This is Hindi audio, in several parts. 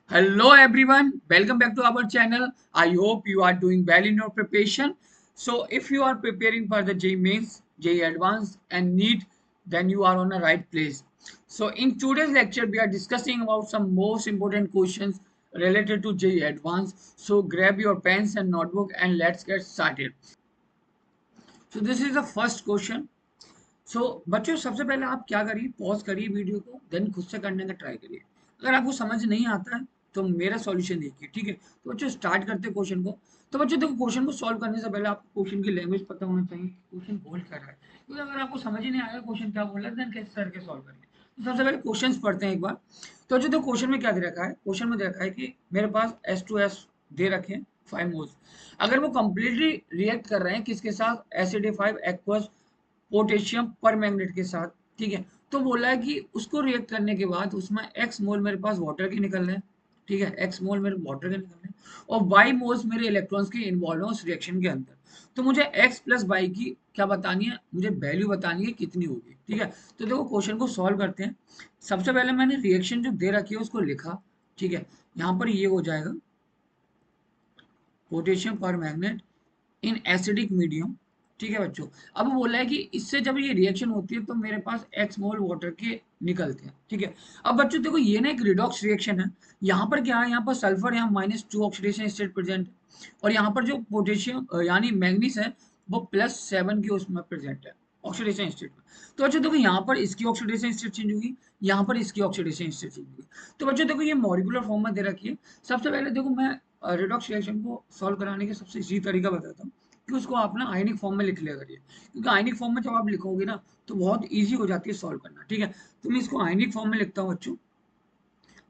Hello everyone, welcome back to our channel. I hope you are doing well in your preparation. So if you are preparing for the JEE Mains, JEE Advanced and NEET, then you are on the right place. So in today's lecture, we are discussing about some most important questions related to JEE Advanced. So grab your pens and notebook and let's get started. So this is the first question. सो बच्चों सबसे पहले आप क्या करिए, पॉज करिए वीडियो को, देन खुद से करने का ट्राई करिए। अगर आपको समझ नहीं आता है तो मेरा सॉल्यूशन देखिए, ठीक है। तो बच्चों स्टार्ट करते हैं क्वेश्चन को। तो बच्चों देखो, क्वेश्चन को सॉल्व करने से पहले आपको क्वेश्चन की लैंग्वेज पता होना चाहिए, क्वेश्चन बोल कर रहा है। क्योंकि अगर आपको समझ ही नहीं आएगा क्वेश्चन क्या बोल रहा है, देन कैसे सर के सॉल्व करेंगे। तो सबसे पहले क्वेश्चन पढ़ते हैं एक बार। तो जो क्वेश्चन में क्या दे रखा है, क्वेश्चन में दे रखा है कि मेरे पास S2S दे रखे हैं 5 मोल्स। अगर वो कंप्लीटली रिएक्ट कर रहे हैं किसके साथ, एसिडिफाइड एक्वस पोटेशियम पर मैग्नेट के साथ, ठीक है। तो बोला है कि उसको रिएक्ट करने के बाद उसमें एक्स मोल मेरे पास वाटर के निकल रहे हैं, ठीक है, एक्स मोल मेरे वाटर के निकल रहे हैं और वाई मोल्स मेरे इलेक्ट्रॉन्स के इन्वॉल्व हैं उस रिएक्शन के अंदर। तो मुझे एक्स प्लस वाई की क्या बतानी है, मुझे वैल्यू बतानी है कितनी होगी, ठीक है। तो देखो क्वेश्चन को सॉल्व करते हैं। सबसे पहले मैंने रिएक्शन जो दे रखी है उसको लिखा, ठीक है। यहाँ पर ये हो जाएगा पोटेशियम पर मैग्नेट इन एसिडिक मीडियम, ठीक है बच्चों। अब बोला है कि इससे जब ये रिएक्शन होती है तो मेरे पास एक्स मोल वाटर के निकलते हैं, ठीक है। अब बच्चों देखो, ये ना एक रिडॉक्स रिएक्शन है। यहाँ पर क्या है, यहाँ पर सल्फर, यहाँ -2 ऑक्सीडेशन स्टेट प्रेजेंट है और यहाँ पर जो पोटेशियम यानी मैग्नीज है वो +7 की उसमें प्रेजेंट है ऑक्सीडेशन स्टेट में। तो बच्चों देखो, यहाँ पर इसकी ऑक्सीडेशन स्टेट चेंज होगी, यहाँ पर इसकी ऑक्सीडेशन स्टेट चेंज होगी। तो बच्चों देखो, ये मॉलिक्यूलर फॉर्म में दे रखी है। सबसे पहले देखो, मैं रिडॉक्स रिएक्शन को सॉल्व कराने का सबसे इजी तरीका बताता हूँ कि उसको आप ना आयनिक फॉर्म में लिख लिया करिए। क्योंकि आयनिक फॉर्म में जब आप लिखोगे ना तो बहुत ईजी हो जाती है सॉल्व करना, ठीक है। तो मैं इसको आयनिक फॉर्म में लिखता हूँ बच्चों।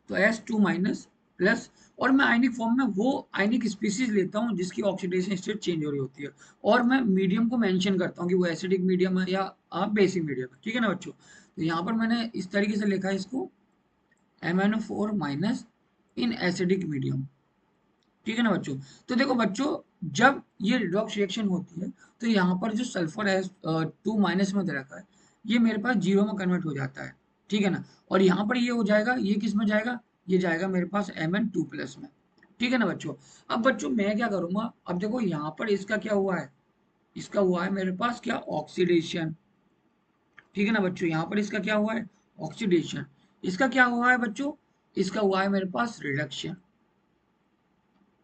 तो S2 माइनस प्लस, और मैं आयनिक फॉर्म में वो आयनिक स्पीसीज लेता हूँ जिसकी ऑक्सीडेशन स्टेट चेंज हो रही होती है, और मैं मीडियम को मेंशन करता हूँ कि वो एसिडिक मीडियम है या आप बेसिक मीडियम है, ठीक है ना बच्चों। तो यहाँ पर मैंने इस तरीके से लिखा है इसको, MnO4 minus in acidic medium, ठीक है ना बच्चों। तो देखो बच्चों, जब ये रिडॉक्स रिएक्शन होती है तो यहाँ पर जो सल्फर है 2 माइनस में दे रखा है, ये मेरे पास जीरो में कन्वर्ट हो जाता है, ठीक है ना। और यहाँ पर ये हो जाएगा, ये किस में जाएगा, ये जाएगा मेरे पास Mn2 प्लस में, ठीक है ना बच्चों। अब बच्चों मैं क्या करूंगा, अब देखो यहाँ पर इसका क्या हुआ है, इसका हुआ है मेरे पास क्या, ऑक्सीडेशन, ठीक है ना बच्चों। यहाँ पर इसका क्या हुआ है, ऑक्सीडेशन। इसका क्या हुआ है बच्चों, इसका हुआ है मेरे पास रिडक्शन,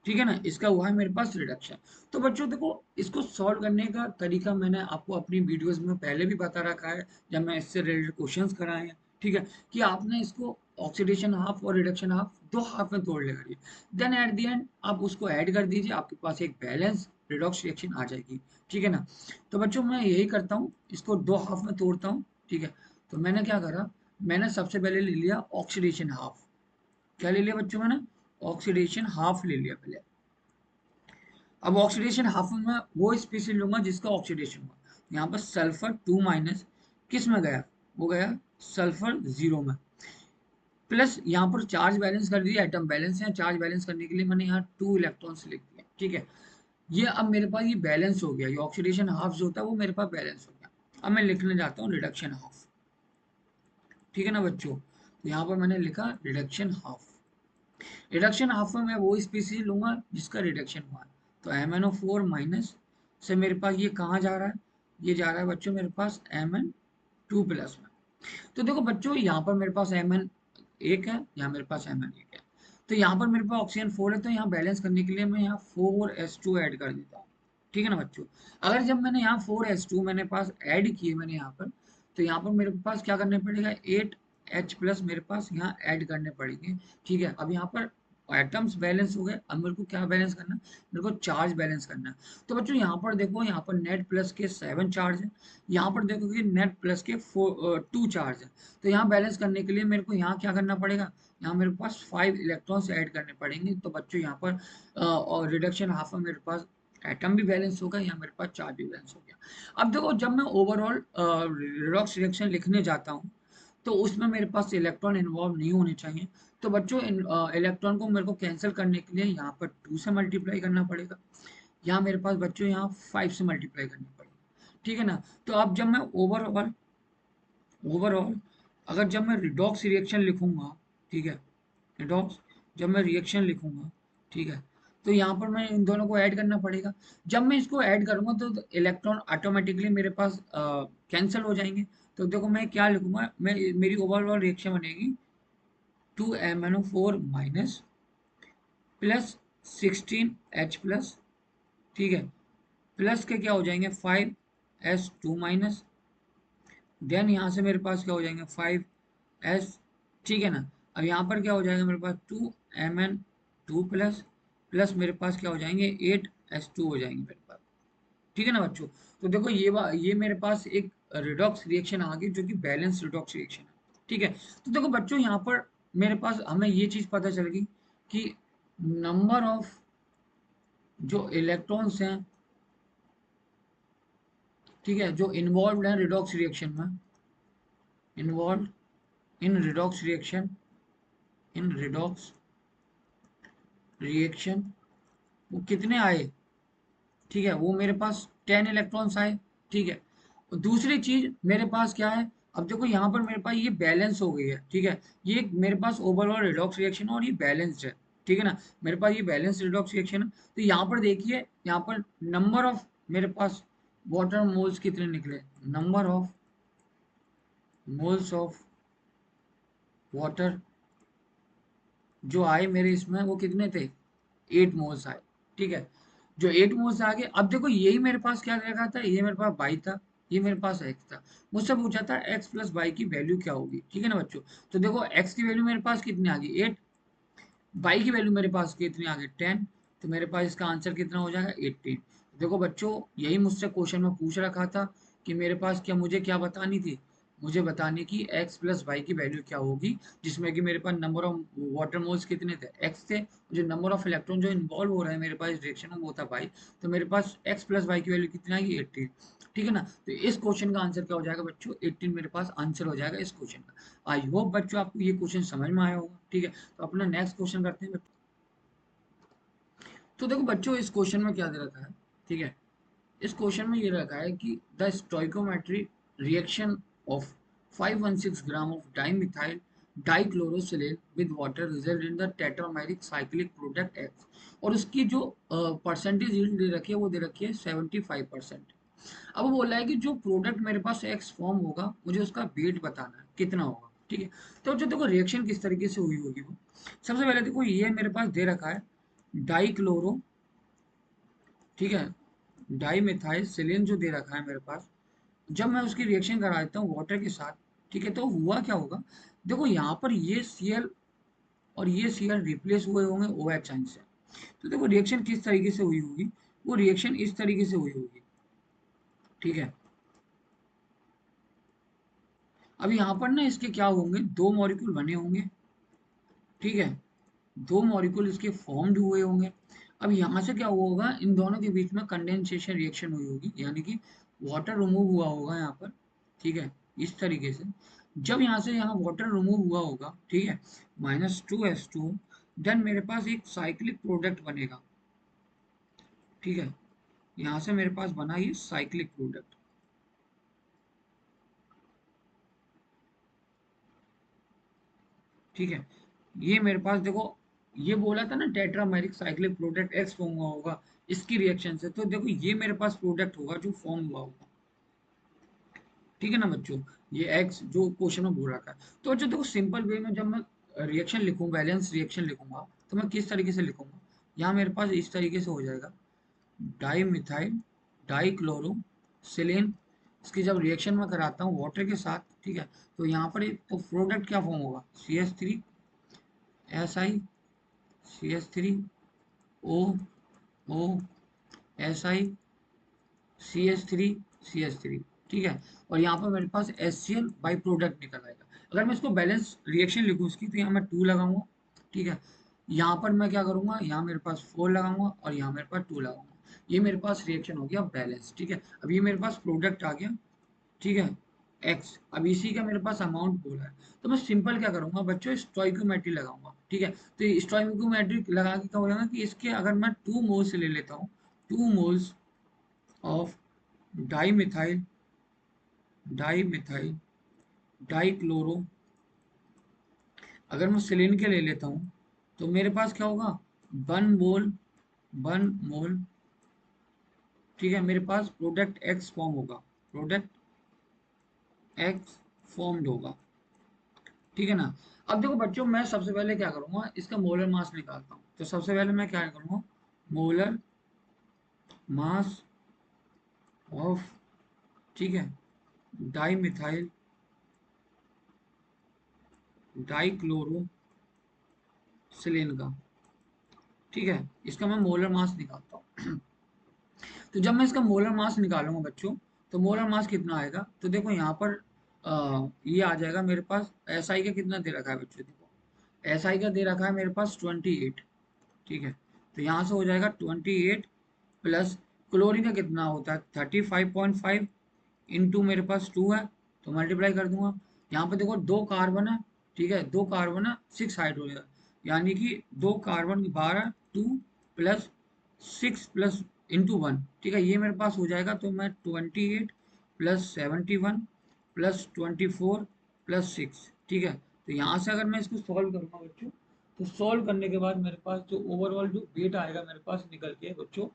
ठीक है ना, इसका हुआ है मेरे पास रिडक्शन। तो बच्चों देखो, इसको सॉल्व करने का तरीका मैंने आपको अपनी वीडियोस में पहले भी बता रखा है जब मैं इससे रिलेटेड क्वेश्चंस कराए हैं, ठीक है। कि आपने इसको ऑक्सीडेशन हाफ और रिडक्शन हाफ दो हाफ में तोड़ ले करिए, देन एट द एंड आप उसको ऐड कर दीजिए, आपके पास एक बैलेंस रिडॉक्स रिएक्शन आ जाएगी, ठीक है ना। तो बच्चों मैं यही करता हूँ, इसको दो हाफ में तोड़ता हूँ, ठीक है। तो मैंने क्या करा, मैंने सबसे पहले ले लिया ऑक्सीडेशन हाफ। क्या ले लिया बच्चों, मैंने ऑक्सीडेशन हाफ ले लिया पहले। अब ऑक्सीडेशन हाफ में वो स्पीशीज लूंगा जिसका ऑक्सीडेशन हुआ। यहाँ पर सल्फर 2 माइनस किस में गया, वो गया सल्फर 0 में, प्लस यहाँ पर चार्ज बैलेंस कर दिया, एटम बैलेंस है, चार्ज बैलेंस करने के लिए मैंने यहाँ 2 इलेक्ट्रॉन्स लिख दिया, ठीक है। ये अब मेरे पास ये बैलेंस हो गया, ये ऑक्सीडेशन हाफ जो होता है वो मेरे पास बैलेंस हो गया। अब मैं लिखने जाता हूँ रिडक्शन हाफ, ठीक है ना बच्चों। तो यहाँ पर मैंने लिखा रिडक्शन हाफ। रिडक्शन हाफ में मैं वो स्पीसीज लूंगा जिसका रिडक्शन हुआ है। तो MnO4 माइनस से मेरे पास ये कहाँ जा रहा है, ये जा रहा है बच्चों मेरे पास Mn2 प्लस में। तो देखो बच्चों, यहाँ पर मेरे पास Mn एक है, यहाँ मेरे पास Mn एक है। तो यहाँ पर मेरे पास ऑक्सीजन 4 है, तो यहाँ बैलेंस करने के लिए मैं यहाँ 4s2 ऐड कर देता हूँ, ठीक है ना बच्चों। अगर जब मैंने यहाँ 4s2 मैंने पास ऐड किए मैंने यहाँ पर, तो यहाँ पर मेरे पास क्या करने पड़ेगा, 8H प्लस मेरे पास यहाँ ऐड करने पड़ेंगे, ठीक है। अब यहाँ पर एटम्स बैलेंस हो गए, अब मेरे को क्या बैलेंस करना है, मेरे को चार्ज बैलेंस करना है। तो बच्चों यहाँ पर देखो, यहाँ पर नेट प्लस के 7 चार्ज है, यहाँ पर देखो कि नेट प्लस के 2 चार्ज है। तो यहाँ बैलेंस करने के लिए मेरे को यहाँ क्या करना पड़ेगा, यहाँ मेरे पास 5 इलेक्ट्रॉन्स ऐड करने पड़ेंगे। तो बच्चों यहाँ पर और रिडक्शन हाफ में मेरे पास एटम भी बैलेंस होगा, यहाँ मेरे पास चार्ज भी बैलेंस हो गया। अब देखो, जब मैं ओवरऑल रिडॉक्स रिएक्शन लिखने जाता हूँ तो उसमें मेरे पास इलेक्ट्रॉन इन्वॉल्व नहीं होने चाहिए। तो बच्चों इलेक्ट्रॉन को मेरे को कैंसिल करने के लिए यहाँ पर 2 से मल्टीप्लाई करना पड़ेगा, यहाँ मेरे पास बच्चों यहाँ 5 से मल्टीप्लाई करनी पड़ेगी, ठीक है ना। तो अब जब मैं ओवरऑल ओवरऑल अगर जब मैं रिडॉक्स रिएक्शन लिखूंगा, ठीक है, रिडॉक्स जब मैं रिएक्शन लिखूंगा, ठीक है, तो यहाँ पर मैं इन दोनों को ऐड करना पड़ेगा। जब मैं इसको ऐड करूंगा तो इलेक्ट्रॉन ऑटोमेटिकली मेरे पास कैंसिल हो जाएंगे। तो देखो मैं क्या लिखूंगा, मैं मेरी ओवरऑल रिएक्शन बनेगी 2MnO4 minus plus 16H plus, ठीक है, प्लस के क्या हो जाएंगे 5S2 माइनस, देन यहाँ से मेरे पास क्या हो जाएंगे 5S, ठीक है ना। अब यहाँ पर क्या हो जाएगा मेरे पास 2Mn2 प्लस, प्लस मेरे पास क्या हो जाएंगे 8S2 हो जाएंगे मेरे पास, ठीक है ना बच्चों। तो देखो ये मेरे पास एक रिडॉक्स रिएक्शन आ गई जो कि बैलेंस रिडॉक्स रिएक्शन है, ठीक है। तो देखो बच्चों यहाँ पर मेरे पास हमें ये चीज पता चल गई कि नंबर ऑफ जो इलेक्ट्रॉन्स हैं, ठीक है, जो इन्वॉल्व हैं रिडॉक्स रिएक्शन में, involve in redox reaction, in redox reaction, वो कितने आए, ठीक है, वो मेरे पास 10 इलेक्ट्रॉन्स आए, ठीक है। और दूसरी चीज मेरे पास क्या है, अब देखो यहाँ पर मेरे पास ये बैलेंस हो गई है, ठीक है, ये मेरे पास ओवरऑल रिडॉक्स रिएक्शन और ये बैलेंस्ड है, ठीक है ना। मेरे पास ये बैलेंस रिडॉक्स रिएक्शन है। तो यहाँ पर देखिए, यहाँ पर नंबर ऑफ मेरे पास वाटर मोल्स कितने निकले, number of moles of water जो आए मेरे इसमें वो कितने थे, 8 मोल्स आए, ठीक है। जो 8 मोल्स आ गए, अब देखो यही मेरे पास क्या रखा था, ये मेरे पास बाई था, ये मेरे पास एक्स था। मुझसे पूछा था एक्स प्लस बाई की वैल्यू क्या होगी, ठीक है ना बच्चों। तो देखो एक्स की वैल्यू मेरे पास कितनी आ गई 8, बाई की वैल्यू मेरे पास कितनी आ गई 10, तो मेरे पास इसका आंसर कितना हो जाएगा 18। देखो बच्चों यही मुझसे क्वेश्चन में पूछ रखा था कि मेरे पास क्या, मुझे क्या बतानी थी, मुझे बताने की एक्स प्लस वाई की वैल्यू क्या होगी, जिसमें कि मेरे पास नंबर ऑफ वाटर मोल्स कितने थे एक्स थे, जो नंबर ऑफ इलेक्ट्रॉन जो इन्वॉल्व हो रहे हैं मेरे पास रिएक्शन में वो था वाई। तो मेरे पास एक्स प्लस वाई की वैल्यू कितनी आएगी 18, ठीक है ना। तो इस क्वेश्चन का आंसर क्या हो जाएगा बच्चों 18 मेरे पास आंसर हो जाएगा इस क्वेश्चन का। आई होप बच्चों आपको ये क्वेश्चन समझ में आया होगा, ठीक है। तो अपना नेक्स्ट क्वेश्चन करते हैं। तो देखो बच्चों इस क्वेश्चन में क्या दे रखा है, ठीक है, इस क्वेश्चन में ये रखा है कि the stoichiometry reaction of 516 gram of dimethyl dichlorosilane with water result in the tetrameric cyclic product X, और उसकी जो परसेंटेज यील्ड दे रखी है वो दे रखी है 75%। अब वो बोला है कि जो प्रोडक्ट मेरे पास एक्स फॉर्म होगा मुझे उसका वेट बताना है कितना होगा, ठीक है। तो जो देखो रिएक्शन किस तरीके से हुई होगी वो, सबसे पहले देखो ये मेरे पास दे रखा है डाइक्लोरो, ठीक है, डाई मिथाइल सिलीन जो दे रखा है मेरे पास, जब मैं उसकी रिएक्शन करा देता हूँ वाटर के साथ, ठीक है, तो हुआ क्या होगा, देखो यहाँ पर ये Cl और ये Cl रिप्लेस हुए होंगे OH साइन से। तो देखो रिएक्शन किस तरीके से हुई होगी, वो रिएक्शन इस तरीके से हुई होगी, ठीक है। अब यहाँ पर ना इसके क्या होंगे, दो मॉलिक्यूल बने होंगे, ठीक है, दो मॉलिक्यूल इसके फॉर्म्ड हुए होंगे। अब यहाँ से क्या हुआ होगा, इन दोनों के बीच में कंडेंसेशन रिएक्शन हुई होगी, यानी कि वाटर रिमूव हुआ होगा यहाँ पर, ठीक है, इस तरीके से। जब यहाँ से यहाँ वाटर रिमूव हुआ होगा, ठीक है, -2s2, देन मेरे पास एक साइक्लिक प्रोडक्ट बनेगा, ठीक है, यहाँ से मेरे पास बना ये साइक्लिक प्रोडक्ट, ठीक है। ये मेरे पास देखो, ये बोला था ना tetrameric cyclic product x form हुआ होगा इसकी रिएक्शन से, तो देखो ये मेरे पास प्रोडक्ट होगा जो फॉर्म हुआ होगा, ठीक है ना बच्चों। ये एक्स जो क्वेश्चन में बोल रखा है। तो बच्चों देखो सिंपल वे में जब मैं रिएक्शन लिखूं, बैलेंस रिएक्शन लिखूंगा, तो मैं किस तरीके से लिखूंगा, यहाँ मेरे पास इस तरीके से हो जाएगा डाई मिथाइल डाई क्लोरो सिलेन, इसकी जब रिएक्शन में कराता हूँ वाटर के साथ, ठीक है, तो यहाँ पर तो प्रोडक्ट क्या फॉर्म होगा CH3SI, CH3O, ठीक है। और यहाँ पर मेरे पास HCl बाई प्रोडक्ट निकल आएगा। अगर मैं इसको बैलेंस रिएक्शन लिखूँ इसकी, तो यहाँ मैं 2 लगाऊंगा, ठीक है, यहाँ पर मैं क्या करूंगा, यहाँ मेरे पास 4 लगाऊंगा और यहाँ मेरे पास 2 लगाऊंगा। ये मेरे पास रिएक्शन हो गया बैलेंस, ठीक है। अब ये मेरे पास प्रोडक्ट आ गया, ठीक है, एक्स। अब इसी का मेरे पास अमाउंट बोला है, तो मैं सिंपल क्या करूंगा बच्चों, स्टोइकोमेट्री लगाऊंगा, ठीक है। तो स्टोइकोमेट्री लगा के क्या हो जाएगा कि इसके अगर मैं 2 मोल्स ले लेता हूँ, 2 moles of dimethyl dimethyl dichloro, अगर मैं सिलिन के ले लेता हूँ, तो मेरे पास क्या होगा, 1 मोल, 1 मोल, ठीक है, मेरे पास प्रोडक्ट एक्स फॉर्म होगा, प्रोडक्ट एक्स फॉर्म्ड होगा, ठीक है ना। अब देखो बच्चों, मैं सबसे पहले क्या करूंगा, इसका मोलर मास निकालता हूँ। तो सबसे पहले मैं क्या करूंगा, मोलर मास ऑफ, ठीक है, डाई मिथाइल डाइक्लोरो सिलेन का, ठीक है, इसका मैं मोलर मास निकालता हूँ। तो जब मैं इसका मोलर मास निकालूंगा बच्चों, तो मोलर मास कितना आएगा, तो देखो यहाँ पर ये आ जाएगा मेरे पास, एस आई का कितना दे रखा है बच्चों, देखो एस आई का दे रखा है मेरे पास 28, ठीक है। तो यहाँ से हो जाएगा 28 प्लस क्लोरीन का कितना होता है 35.5 इंटू मेरे पास 2 है, तो मल्टीप्लाई कर दूंगा। यहाँ पे देखो 2 कार्बन है, ठीक है, 2 कार्बन है, 6 हाइड्रोजन, यानी कि 2 कार्बन 12, 2 प्लस 6 प्लस इंटू 1, ठीक है, ये मेरे पास हो जाएगा। तो मैं 28 प्लस 71 प्लस 24 प्लस 6, ठीक है। तो यहाँ से अगर मैं इसको सॉल्व करूँगा बच्चों, तो सॉल्व करने के बाद मेरे पास जो ओवरऑल जो वेट आएगा मेरे पास निकल के बच्चों,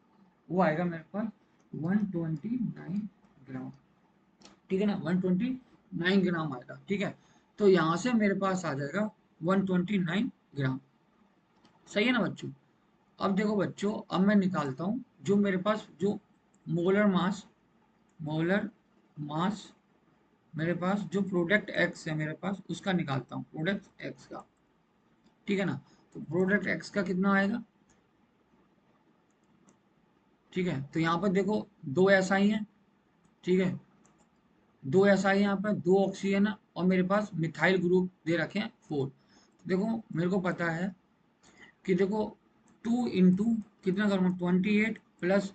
वो आएगा मेरे पास 129 ग्राम, ठीक है ना, 129 ग्राम आएगा, ठीक है। तो यहाँ से मेरे पास आ जाएगा 129 ग्राम, सही है ना बच्चों। अब देखो बच्चों, अब मैं निकालता हूँ जो मेरे पास जो मोलर मास, मोलर मास मेरे पास जो प्रोडक्ट एक्स है मेरे पास, उसका निकालता हूँ, प्रोडक्ट एक्स का, ठीक है ना। तो प्रोडक्ट एक्स का कितना आएगा, ठीक है। तो यहाँ पर देखो 2 SI है, ठीक है, 2 SI यहाँ पर 2 ऑक्सीजन है, और मेरे पास मिथाइल ग्रुप दे रखे हैं 4। देखो मेरे को पता है कि देखो 2 इंटू कितना करूँगा 28 प्लस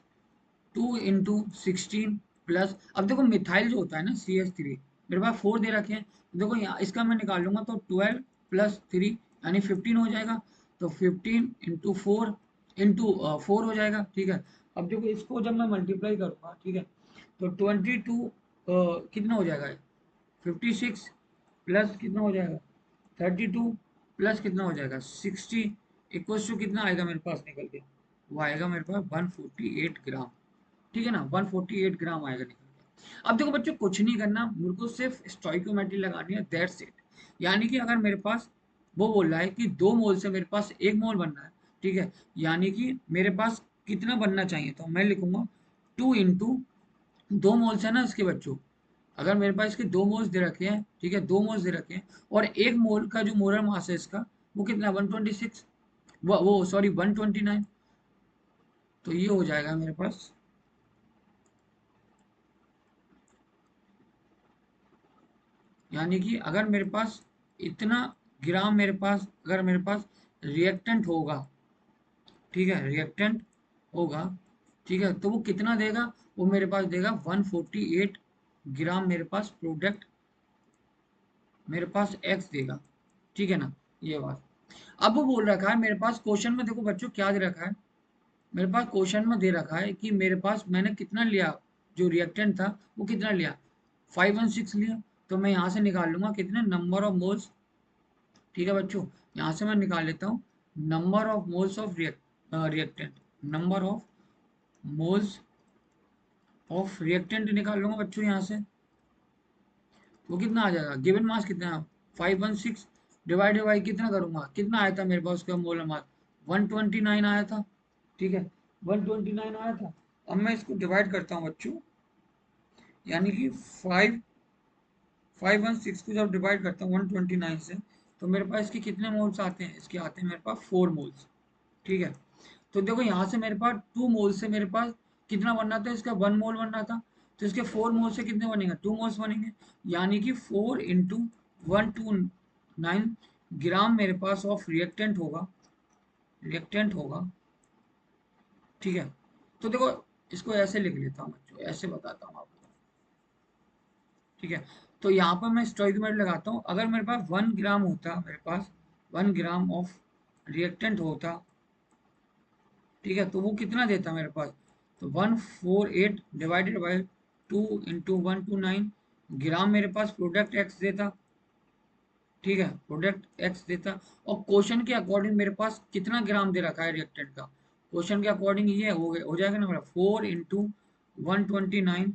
2 इंटू 16 प्लस, अब देखो मिथाइल जो होता है ना CH3, मेरे पास 4 दे रखे हैं, देखो यहाँ इसका मैं निकाल लूंगा, तो 12 प्लस 3 यानी 15 हो जाएगा। तो 15 इंटू 4 इंटू 4 हो जाएगा, ठीक है। अब देखो इसको जब मैं मल्टीप्लाई करूंगा, ठीक है, तो 22 कितना हो जाएगा, 56 प्लस कितना हो जाएगा 32 प्लस कितना हो जाएगा 60 इक्वल्स टू कितना आएगा मेरे पास निकल के, वो आएगा मेरे पास 148 ग्राम, ठीक है ना, 148 ग्राम आएगा निकल के। अब देखो बच्चों, कुछ नहीं करना, मेरे को सिर्फ स्टोइकोमेट्री लगानी है, दैट्स इट। यानी कि अगर मेरे पास वो बोल रहा है कि 2 मोल से मेरे पास 1 मोल बनना है, ठीक है, यानी कि मेरे पास कितना बनना चाहिए, तो मैं लिखूंगा 2 इंटू 2 मोल्स है ना इसके बच्चों, अगर मेरे पास इसके 2 मोल्स दे रखे हैं, ठीक है, 2 मोल्स दे रखे हैं, और 1 मोल का जो मोलर मास है इसका, वो कितना 126, वो सॉरी 129, तो ये हो जाएगा मेरे पास, यानी कि अगर मेरे पास इतना ग्राम मेरे पास, अगर मेरे पास रिएक्टेंट होगा, ठीक है, रिएक्टेंट होगा, ठीक है, तो वो कितना देगा, वो मेरे पास देगा 148 ग्राम मेरे पास प्रोडक्ट, मेरे पास एक्स देगा, ठीक है ना, ये बात। अब वो बोल रखा है मेरे पास क्वेश्चन में, देखो बच्चों क्या दे रखा है, मेरे पास क्वेश्चन में दे रखा है कि मेरे पास मैंने कितना लिया, जो रिएक्टेंट था वो कितना लिया 516 लिया। तो मैं यहाँ से निकाल लूंगा कितने नंबर ऑफ मोल्स, ठीक है बच्चों, यहाँ से मैं निकाल लेता हूँ number of moles of reactant, number of moles of reactant निकाल लूंगा बच्चों यहाँ से। वो कितना आ जाएगा, गिवन मास कितना है 516, डिवाइडेड बाई कितना करूंगा, कितना आया था मेरे पास उसका मोलर मास 129 आया था, ठीक है, 129 आया था। अब मैं इसको डिवाइड करता हूँ बच्चों, यानी कि 516 को जब डिवाइड करता हूँ 129 से, तो मेरे पास इसके कितने मोल्स आते हैं, इसके आते हैं मेरे पास 4 मोल्स, ठीक है। तो देखो यहाँ से मेरे पास 2 मोल से मेरे पास कितना बनना था, इसका 1 मोल बनना था, तो इसके 4 मोल से कितने बनेंगे 2 मोल्स बनेंगे, यानी कि 4 इंटू 129 ग्राम मेरे पास ऑफ रिएक्टेंट होगा, रिएक्टेंट होगा, ठीक है। तो देखो इसको ऐसे लिख लेता हूँ बच्चों, ऐसे बताता हूँ आपको, ठीक है। तो यहाँ पर मैं स्टोइकोमेट्री लगाता हूँ, अगर मेरे पास 1 ग्राम होता, मेरे पास 1 ग्राम ऑफ रिएक्टेंट होता, ठीक है, तो वो कितना देता मेरे पास, तो 148 डिवाइडेड बाई 2 इंटू 129 ग्राम मेरे पास प्रोडक्ट एक्स देता, ठीक है, प्रोडक्ट एक्स देता। और क्वेश्चन के अकॉर्डिंग मेरे पास कितना ग्राम दे रखा है रिएक्टेंट का, क्वेश्चन के अकॉर्डिंग ये हो जाएगा ना मेरा 4 × 129,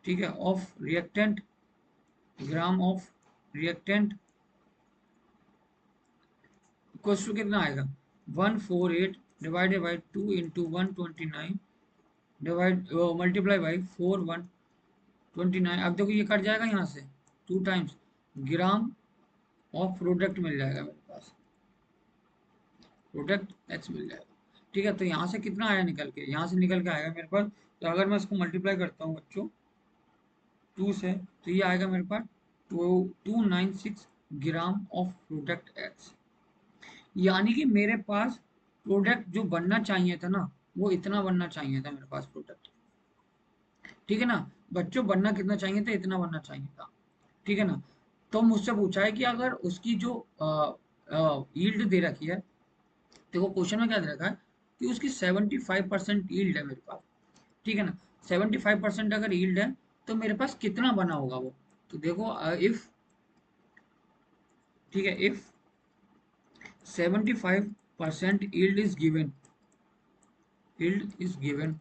ठीक है, of reactant, gram of reactant equals to कितना आएगा 148 divided by 2 × 129 divide multiply by 4 129। अब देखो ये कट जाएगा यहाँ से 2 टाइम्स, ग्राम ऑफ प्रोडक्ट मिल जाएगा मेरे पास, प्रोडक्ट एक्स मिल जाएगा। ठीक है, तो यहाँ से कितना आया निकल के, यहाँ से निकल के आएगा मेरे पास, तो अगर मैं इसको मल्टीप्लाई करता हूँ बच्चों 2 से, तो ये आएगा मेरे पास 296 ग्राम ऑफ प्रोडक्ट एक्स। यानी कि मेरे पास प्रोडक्ट जो बनना चाहिए था ना, वो इतना बनना चाहिए था मेरे पास प्रोडक्ट। ठीक है ना बच्चों, बनना कितना चाहिए था, इतना बनना चाहिए था। ठीक है ना। तो मुझसे पूछा है कि अगर उसकी जो यील्ड दे रखी है, देखो क्वेश्चन में क्या दे रखा है कि उसकी 75% यील्ड है मेरे पास। ठीक है ना, 75% अगर यील्ड है तो मेरे पास कितना बना होगा वो। तो देखो इफ, ठीक है, if 75% yield is given, yield is given,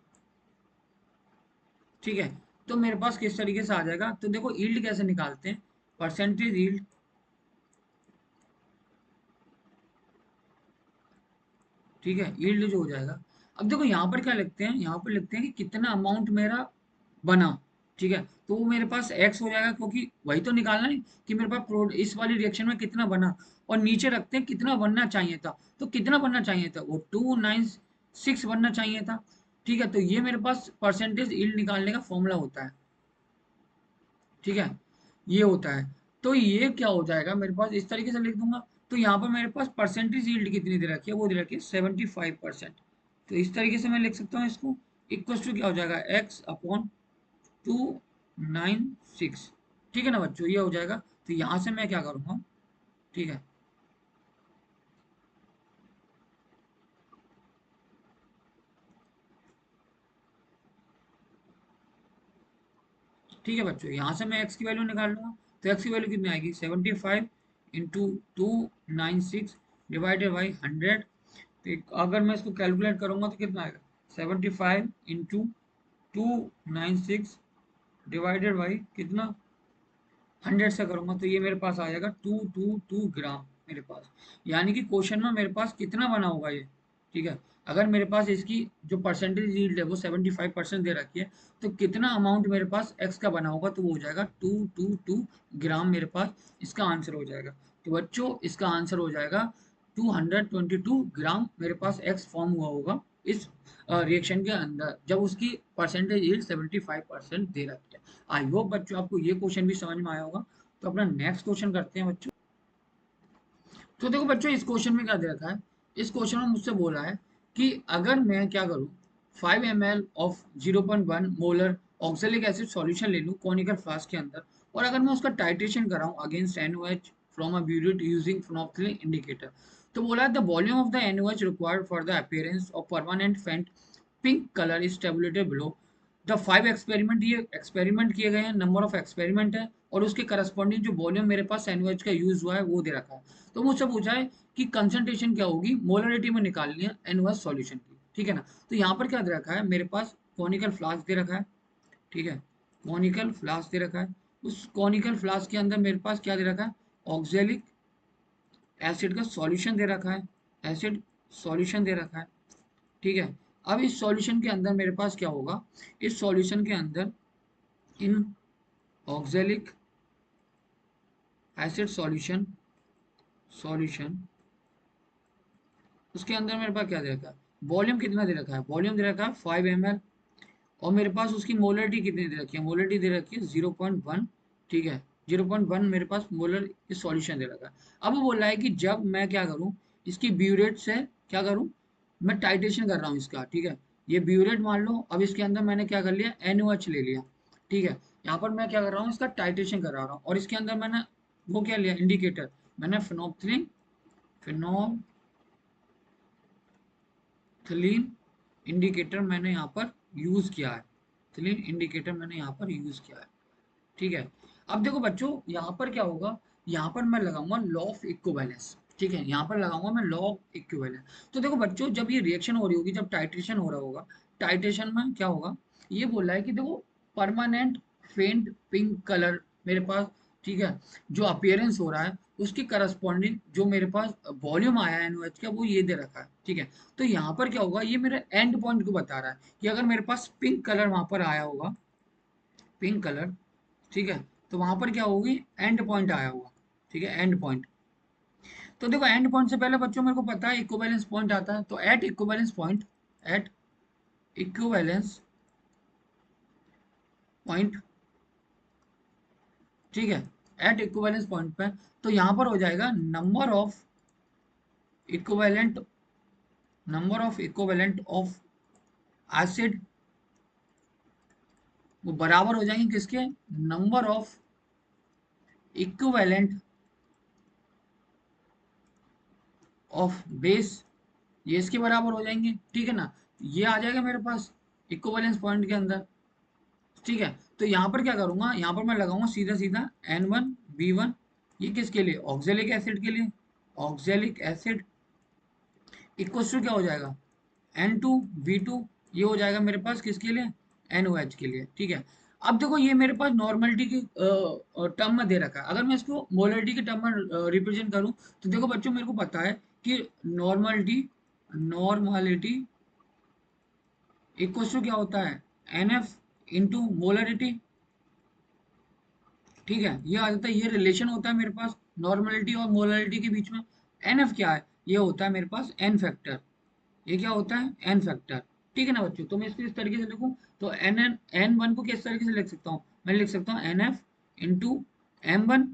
ठीक है, तो मेरे पास किस तरीके से आ जाएगा। तो देखो यील्ड कैसे निकालते हैं, परसेंटेज यील्ड, ठीक है, यील्ड जो हो जाएगा। अब देखो यहाँ पर क्या लिखते हैं, यहाँ पर लिखते हैं कि कितना अमाउंट मेरा बना। ठीक है, तो वो मेरे पास एक्स हो जाएगा, क्योंकि वही तो निकालना है कि मेरे पास इस वाली रिएक्शन में कितना बना। और नीचे रखते हैं कितना बनना चाहिए था, तो कितना बनना चाहिए था, वो 296 बनना चाहिए था। ठीक है, तो ये मेरे पास परसेंटेज यील्ड निकालने का फॉर्मूला होता है। ठीक है, ये होता है। तो ये क्या हो जाएगा मेरे पास, इस तरीके से लिख दूंगा। तो यहाँ पर मेरे पास परसेंटेज यील्ड कितनी दे रखी है, वो दे रखी है 75%। तो इस तरीके से मैं लिख सकता हूँ इसको, इक्वल टू क्या हो जाएगा एक्स अपॉन 296। ठीक है ना बच्चों, ये हो जाएगा। तो यहाँ से मैं क्या करूँगा, ठीक है, ठीक है बच्चों, यहाँ से मैं एक्स की वैल्यू निकाल लूंगा। तो एक्स की वैल्यू कितनी आएगी 75 इंटू 296 डिवाइडेड बाई 100। तो अगर मैं इसको कैलकुलेट करूंगा तो कितना आएगा 75 इंटू 296 डिवाइडेड बाई कितना 100 से करूंगा, तो ये मेरे पास आ जाएगा 222 ग्राम मेरे पास। यानी कि क्वेश्चन में मेरे पास कितना बना होगा ये। ठीक है, अगर मेरे पास इसकी जो परसेंटेज यील्ड है वो 75% दे रखी है, तो कितना अमाउंट मेरे पास एक्स का बना होगा, तो वो हो जाएगा 222 ग्राम मेरे पास इसका आंसर हो जाएगा। तो बच्चों इसका आंसर हो जाएगा 222 ग्राम मेरे पास एक्स फॉर्म हुआ होगा इस रिएक्शन के अंदर, जब उसकी परसेंटेज यील्ड 75% दे रखी है। आई होप बच्चों आपको ये क्वेश्चन भी समझ में आया होगा। तो अपना नेक्स्ट क्वेश्चन करते हैं बच्चों। तो देखो बच्चों इस क्वेश्चन में क्या दे रखा है, इस क्वेश्चन में मुझसे बोला है कि अगर मैं क्या करूं 5 ml of 0.1 molar oxalic acid solution ले लूं कॉनिकल फ्लास्क के अंदर, और अगर मैं उसका टाइट्रेशन कराऊं against NaOH from a burette using phenolphthalein indicator. तो बोला है the volume of the NaOH required for the appearance of permanent faint pink colour is tabulated below the 5 experiment. ये एक्सपेरिमेंट किए गए हैं, नंबर ऑफ एक्सपेरिमेंट है, और उसके करस्पॉन्डिंग जो वॉल्यूम मेरे पास NaOH का यूज हुआ है वो दे रखा है। तो मुझसे पूछा है कि कंसंट्रेशन क्या होगी, मोलरिटी में निकालनी है NaOH सॉल्यूशन की। ठीक है ना, तो यहाँ पर क्या दे रखा है मेरे पास कॉनिकल फ्लास्क दे रखा है। ठीक है, कॉनिकल फ्लास्क दे रखा है, उस कॉनिकल फ्लास्क के अंदर मेरे पास क्या दे रखा है ऑक्जेलिक एसिड का सॉल्यूशन दे रखा है, एसिड सॉल्यूशन दे रखा है। ठीक है, अब इस सॉल्यूशन के अंदर मेरे पास क्या होगा, इस सॉल्यूशन के अंदर इन ऑक्जेलिक एसिड सॉल्यूशन, सॉल्यूशन उसके अंदर मेरे पास क्या दे रखा है, वॉल्यूम कितना दे रखा है, वॉल्यूम दे रखा है 5 ml, और मेरे पास उसकी मोलरिटी कितनी दे रखी है, मोलरिटी दे रखी है 0.1। ठीक है, 0.1 मेरे पास मोलर इस सॉल्यूशन दे रखा है। अब वो बोल रहा है कि जब मैं क्या करूं इसकी ब्यूरेट से क्या करूं, मैं टाइट्रेशन कर रहा हूं इसका। ठीक है, ये ब्यूरेट मान लो, अब इसके अंदर मैंने क्या कर लिया NaOH ले लिया। ठीक है, यहाँ पर मैं क्या कर रहा हूँ इसका टाइट्रेशन करा रहा हूँ, और इसके अंदर मैंने वो क्या लिया इंडिकेटर, मैंने फिनोल्फथालीन, फिनोल्फथालीन इंडिकेटर मैंने यहाँ पर यूज किया है, फिनोल्फथालीन इंडिकेटर मैंने यहाँ पर यूज किया है। ठीक है, अब देखो बच्चों यहाँ पर क्या होगा यहाँ पर मैं लगाऊंगा लॉ ऑफ इक्विवेलेंस। ठीक है, यहाँ पर लगाऊंगा मैं लॉ ऑफ इक्विवेलेंस। तो देखो बच्चों, जब ये रिएक्शन हो रही होगी, जब टाइट्रेशन हो रहा होगा, टाइट्रेशन में क्या होगा, ये बोल रहा है कि देखो परमानेंट फेंट पिंक कलर मेरे पास, ठीक है, जो अपीयरेंस हो रहा है उसकी करस्पॉन्डिंग जो मेरे पास वॉल्यूम आया है NOH का, वो ये दे रखा है। ठीक है, तो यहाँ पर क्या होगा, ये मेरे एंड पॉइंट को बता रहा है कि अगर मेरे पास पिंक कलर वहां पर आया होगा, पिंक कलर, ठीक है, तो वहां पर क्या होगी, एंड पॉइंट आया होगा। ठीक है, एंड पॉइंट। तो देखो एंड पॉइंट से पहले बच्चों मेरे को पता है इक्विवेलेंस पॉइंट आता है, तो at equivalence point, at equivalence point, ठीक है, एट इक्विवेलेंस पॉइंट पे, तो यहां पर हो जाएगा number of equivalent, number of equivalent of acid, वो बराबर हो जाएंगे किसके, number of equivalent of base, ये इसके बराबर हो जाएंगे। ठीक है ना, ये आ जाएगा मेरे पास इक्विवेलेंस पॉइंट के अंदर। ठीक है, तो यहाँ पर क्या करूंगा, यहाँ पर मैं लगाऊंगा सीधा सीधा N1 B1, ये किसके लिए, ऑक्जेलिक एसिड के लिए, ऑक्जेलिक एसिड इक्वल टू क्या हो जाएगा, N2 B2, ये हो जाएगा मेरे पास किसके लिए, NOH के लिए। ठीक है, अब देखो ये मेरे पास नॉर्मलिटी की टर्म में दे रखा है, अगर मैं इसको मोलरिटी के टर्म में रिप्रेजेंट करूं, तो देखो बच्चों मेरे को पता है कि नॉर्मलिटी, नॉर्मलिटी इक्वल टू क्या होता है, NF इंटू मोलरिटी। ठीक है, ये आ जाता है, ये रिलेशन होता है मेरे पास नॉर्मलिटी और मोलरिटी के बीच में। NF क्या है, ये होता है मेरे पास N फैक्टर, ये क्या होता है, N फैक्टर। ठीक है ना बच्चों, तो मैं इसको इस तरीके से लिखूं, तो N1 को किस तरीके से लिख सकता हूँ, मैं लिख सकता हूँ NF into M1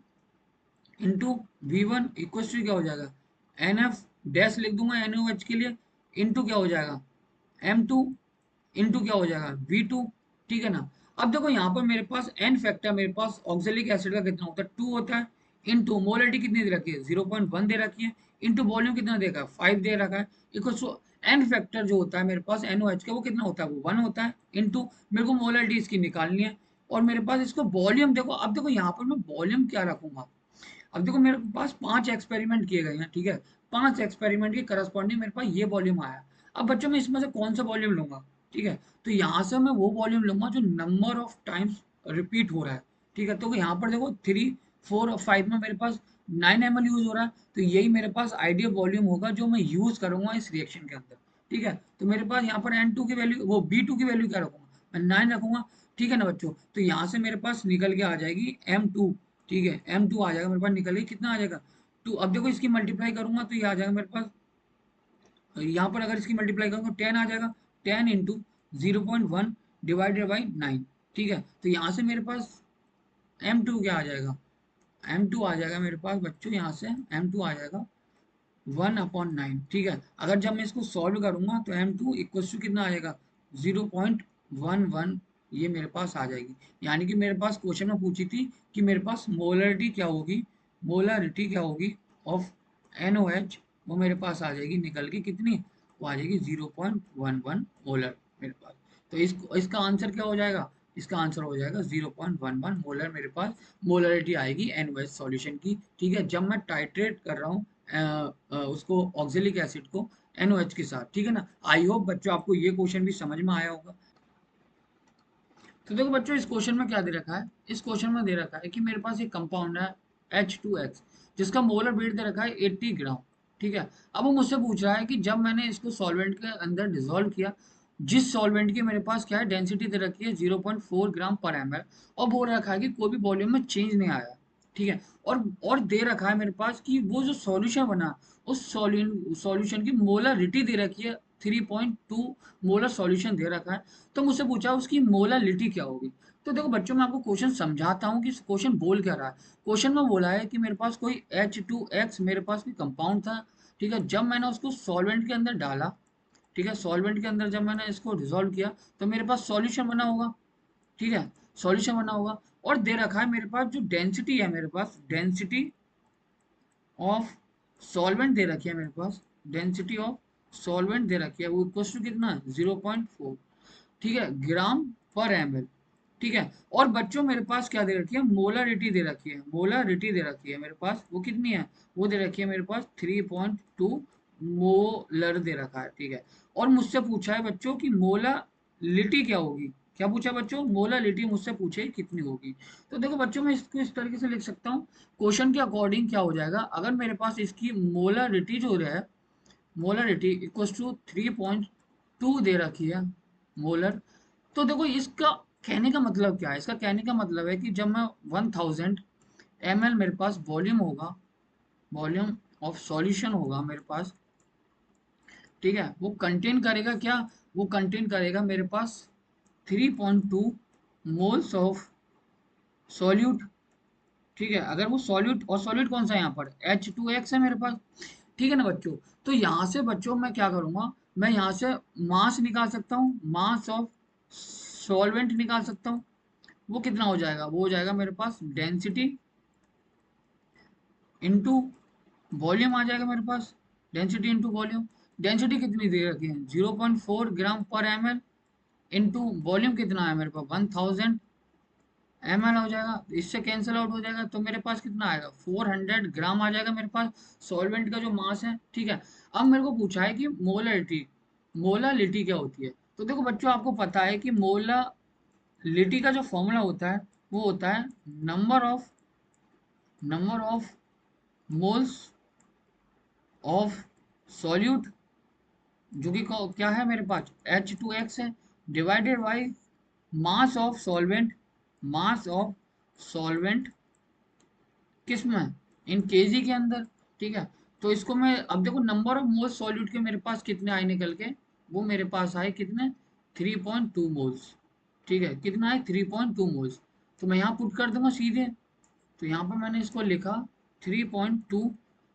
into V1 equal to क्या हो जाएगा, NF डैश लिख दूंगा NOH के लिए, इंटू क्या हो जाएगा, M2 इंटू क्या हो जाएगा, V2। ठीक है ना, अब देखो यहाँ पर मेरे पास N फैक्टर, मेरे पास ऑक्जेलिक एसिड का कितना होता है, 2 होता है, इंटू मोलरिटी कितनी दे रखी है, 0.1 दे रखी है, इंटू वॉल्यूम कितना देगा, 5 दे रखा है, इक्वल टू N फैक्टर जो होता है मेरे पास NOH का, वो कितना होता है, वो 1 होता है, इंटू मेरे को मोलरिटी इसकी निकालनी है, और मेरे पास इसको वॉल्यूम देखो, अब देखो यहाँ पर मैं वॉल्यूम क्या रखूंगा, अब देखो मेरे पास 5 एक्सपेरिमेंट किए गए हैं। ठीक है, 5 एक्सपेरिमेंट के करस्पॉन्डिंग मेरे पास ये वॉल्यूम आया। अब बच्चों मैं इसमें से कौन सा वॉल्यूम लूंगा, ठीक है, तो यहाँ से मैं वो वॉल्यूम लूंगा जो नंबर ऑफ टाइम्स रिपीट हो रहा है। ठीक है, तो यहाँ पर देखो 3 4 और 5 में मेरे पास 9 ml यूज हो रहा है, तो यही मेरे पास आइडियल वॉल्यूम होगा जो मैं यूज करूंगा इस रिएक्शन के अंदर। ठीक है, तो मेरे पास यहाँ पर N2 की वैल्यू, वो B2 की वैल्यू क्या रखूंगा, मैं 9 रखूंगा। ठीक है ना बच्चों, तो यहाँ से मेरे पास निकल के आ जाएगी M2। ठीक है, M2 आ जाएगा मेरे पास, निकल के कितना आ जाएगा, 2। अब देखो इसकी मल्टीप्लाई करूंगा तो ये आ जाएगा मेरे पास, यहाँ पर अगर इसकी मल्टीप्लाई करूंगा 10 आ जाएगा, 10 इंटू 0.1 डिवाइडेड बाई 9। ठीक है, तो यहाँ से मेरे पास M2 क्या आ जाएगा, M2 आ जाएगा मेरे पास बच्चों, यहाँ से M2 आ जाएगा 1/9। ठीक है, अगर जब मैं इसको सॉल्व करूंगा तो M2 इक्वल टू कितना आ जाएगा, 0.11, ये मेरे पास आ जाएगी। यानी कि मेरे पास क्वेश्चन में पूछी थी कि मेरे पास मोलरिटी क्या होगी, मोलरिटी क्या होगी ऑफ NOH, वो मेरे पास आ जाएगी निकल के कितनी, वो आ जाएगी 0.11 मोलर मेरे पास। तो इसका आंसर क्या हो जाएगा, इसका आंसर हो जाएगा 0.11 मोलर, मेरे पास मोलरिटी आएगी NOH सॉल्यूशन की। ठीक है, जब मैं टाइट्रेट कर रहा हूँ उसको ऑक्जेलिक एसिड को NOH के साथ। ठीक है ना, आई होप बच्चों आपको ये क्वेश्चन भी समझ में आया होगा। तो देखो बच्चों इस क्वेश्चन में क्या दे रखा है, इस क्वेश्चन में दे रखा है कि मेरे पास एक कंपाउंड है H2X, जिसका मोलर वेट दे रखा है 80 ग्राम। ठीक है, अब वो मुझसे पूछ रहा है कि जब मैंने इसको सॉल्वेंट के अंदर डिसॉल्व किया, जिस सॉल्वेंट की मेरे पास क्या है, डेंसिटी दे रखी है 0.4 ग्राम पर ml, और बोल रखा है कि कोई भी वॉल्यूम में चेंज नहीं आया। ठीक है, और दे रखा है मेरे पास कि वो जो सॉल्यूशन बना, उस सॉल्यूशन की मोलरिटी दे रखी है 3.2 मोलर सॉल्यूशन दे रखा है। तो मुझसे पूछा उसकी मोलालिटी क्या होगी। तो देखो बच्चों मैं आपको क्वेश्चन समझाता हूँ कि क्वेश्चन बोल क्या रहा है। क्वेश्चन में बोला है कि मेरे पास कोई H2X मेरे पास कोई कंपाउंड था। ठीक है, जब मैंने उसको सॉल्वेंट के अंदर डाला, ठीक है, सॉल्वेंट के अंदर जब मैंने इसको डिसॉल्व किया, तो मेरे पास सॉल्यूशन बना होगा। ठीक है, सॉल्यूशन बना होगा, और दे रखा है मेरे पास जो डेंसिटी है, मेरे पास डेंसिटी ऑफ सॉल्वेंट दे रखी है, मेरे पास डेंसिटी ऑफ सॉल्वेंट दे रखी है, वो इक्वल टू कितना, 0.4, ठीक है, ग्राम पर ml। ठीक है। और बच्चों मेरे पास क्या दे रखी है, मोलरिटी दे रखी है, मोलरिटी दे रखी है मेरे पास, वो कितनी है, वो दे रखी है मेरे पास 3.2 मोलर दे रखा है, ठीक है। और मुझसे पूछा है बच्चों कि मोलालिटी क्या होगी, क्या पूछा है बच्चों, मोलालिटी मुझसे पूछे कितनी होगी। तो देखो बच्चों मैं इसको इस तरीके से लिख सकता हूँ, क्वेश्चन के अकॉर्डिंग क्या हो जाएगा, अगर मेरे पास इसकी मोलारिटी जो है, मोलरिटी इक्वल टू 3.2 दे रखी है मोलर, तो देखो इसका कहने का मतलब क्या है, इसका कहने का मतलब है कि जब मैं 1000 ml मेरे पास वॉल्यूम होगा, वॉल्यूम ऑफ सॉल्यूशन होगा मेरे पास, ठीक है, वो कंटेन करेगा क्या, वो कंटेन करेगा मेरे पास 3.2 मोल्स ऑफ सॉल्यूट, ठीक है। अगर वो सॉल्यूट, और सॉल्यूट कौन सा है यहाँ पर, H2X है मेरे पास, ठीक है ना बच्चों। तो यहाँ से बच्चों मैं क्या करूँगा, मैं यहाँ से मास निकाल सकता हूँ, मास ऑफ सॉल्वेंट निकाल सकता हूँ। वो कितना हो जाएगा, वो हो जाएगा मेरे पास डेंसिटी इनटू वॉल्यूम आ जाएगा मेरे पास, डेंसिटी इनटू वॉल्यूम। डेंसिटी कितनी दे रखी है, 0.4 ग्राम पर एम एल, इंटू वॉल्यूम कितना है मेरे पास 1000 ml हो जाएगा, इससे कैंसिल आउट हो जाएगा, तो मेरे पास कितना आएगा 400 ग्राम आ जाएगा मेरे पास सॉल्वेंट का जो मास है, ठीक है। अब मेरे को पूछा है कि मोलालिटी, मोलालिटी क्या होती है। तो देखो बच्चों आपको पता है कि मोलालिटी का जो फॉर्मूला होता है वो होता है number of moles of solute, जो कि क्या है मेरे पास H2X है, divided by mass of solvent, mass of solvent किस में, इन केजी के अंदर, ठीक है। तो इसको मैं अब देखो नंबर ऑफ मोल्स सॉल्यूट के मेरे पास कितने आए निकल के, वो मेरे पास आए कितने 3.2 मोल्स, ठीक है, कितना है 3.2 मोल्स। तो मैं यहाँ पुट कर दूंगा सीधे, तो यहाँ पर मैंने इसको लिखा 3.2,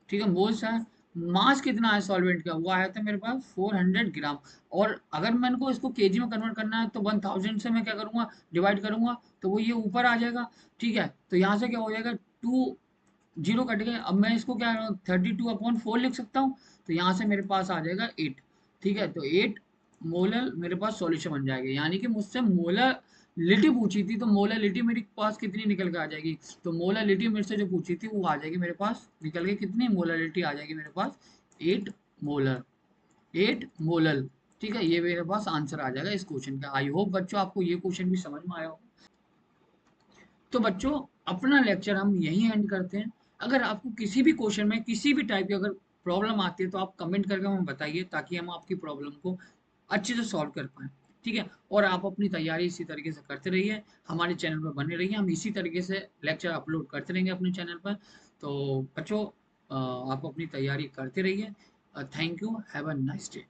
ठीक है, मोल्स है। मास कितना है सॉल्वेंट का, वो आया था मेरे पास 400 ग्राम। और अगर मैंने को इसको केजी में कन्वर्ट करना है तो 1000 से मैं क्या करूंगा, डिवाइड करूंगा, तो वो ये ऊपर आ जाएगा, ठीक है। तो यहाँ से क्या हो जाएगा, टू जीरो कट गए, अब मैं इसको क्या 32/4 लिख सकता हूँ, तो यहाँ से मेरे पास आ जाएगा 8, ठीक है। तो 8 मोलर मेरे पास सॉल्यूशन बन जाएगा, यानी कि मुझसे मोलरिटी पूछी थी, तो मोलरिटी मेरे पास कितनी निकल के आ जाएगी, तो मोलरिटी मेरे से जो पूछी थी वो आ जाएगी मेरे पास निकल के, कितनी मोलरिटी आ जाएगी मेरे पास 8 मोलर, 8 मोलर, ठीक है। ये मेरे पास आंसर आ जाएगा इस क्वेश्चन का। आई होप बच्चों आपको ये क्वेश्चन भी समझ में आया होगा। तो बच्चों अपना लेक्चर हम यहीं एंड करते हैं। अगर आपको किसी भी क्वेश्चन में किसी भी टाइप की अगर प्रॉब्लम आती है तो आप कमेंट करके हमें बताइए, ताकि हम आपकी प्रॉब्लम को अच्छे से सॉल्व कर पाएँ, ठीक है। और आप अपनी तैयारी इसी तरीके से करते रहिए, हमारे चैनल पर बने रहिए, हम इसी तरीके से लेक्चर अपलोड करते रहेंगे अपने चैनल पर। तो बच्चों आप अपनी तैयारी करते रहिए। Thank you, have a nice day.